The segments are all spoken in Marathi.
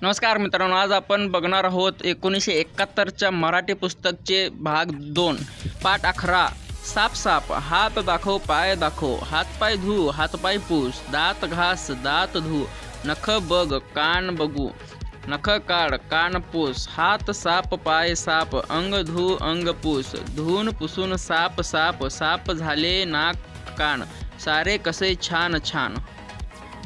नमस्कार मित्रांनो, आज आपण बघणार आहोत 1971च्या मराठी पुस्तकचे भाग 2 पाठ 11 साप साप हात दाखव पाय दाखव हातपाय धू हातपाय पूस दात घास दात धू नख बघ कान बघू नख काढ कान पूस हात साप पाय साप अंग धू अंग पूस धुवून पुसून साप साप साप झाले नाक कान सारे कसे छान छान।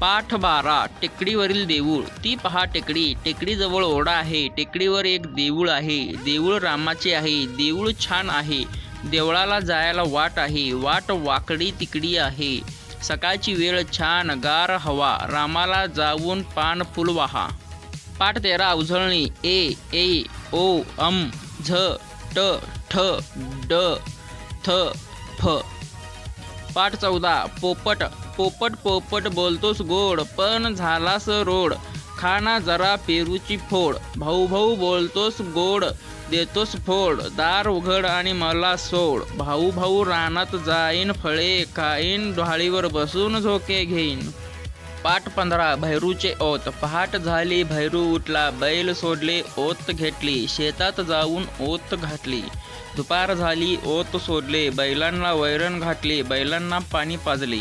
पाठ 12 टेकडीवरील देऊळ। ती पहा टेकडी, टेकडीजवळ ओढा आहे, टेकडीवर एक देऊळ आहे, देऊळ रामाचे आहे, देऊळ छान आहे, देवळाला जायला वाट आहे, वाट वाकडी तिकडी आहे, सकाळची वेळ छान गार हवा, रामाला जाऊन पान फुल वाहा। पाठ 13 उजळणी। ए ओ अम झ ट ठ ड थ फ। पाठ 14 पोपट। पोपट पोपट बोलतोस गोड पण झालास रोड, खाना जरा पेरूची फोड, भाऊ भाऊ बोलतोस गोड देतोस फोड, दार उघड आणि मला सोड, भाऊ भाऊ रानात जाईन फळे खाईन ढाळीवर बसून झोके घेईन। पाठ 15 भैरूचे ओत। पहाट झाली भैरू उठला, बैल सोडले ओत घेतली, शेतात जाऊन ओत घातली, दुपार झाली ओत सोडले, बैलांना वैरण घातले, बैलांना पाणी पाजले।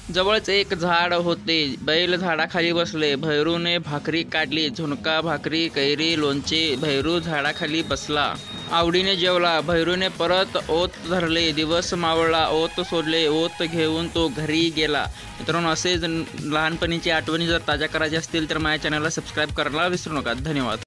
जवळच एक झाड होते, बैल झाडाखाली बसले, भैरूने भाकरी काढली, झुणका भाकरी कैरी लोणचे, भैरू झाडाखाली बसला, आवडीने जेवला, भैरूने परत ओत धरले, दिवस मावळला, ओत सोडले, ओत घेऊन तो घरी गेला। मित्रांनो, असेच लहानपणीची आठवणी जर ताज्या करायच्या असतील तर माझ्या चॅनलला सबस्क्राईब करायला विसरू नका। धन्यवाद।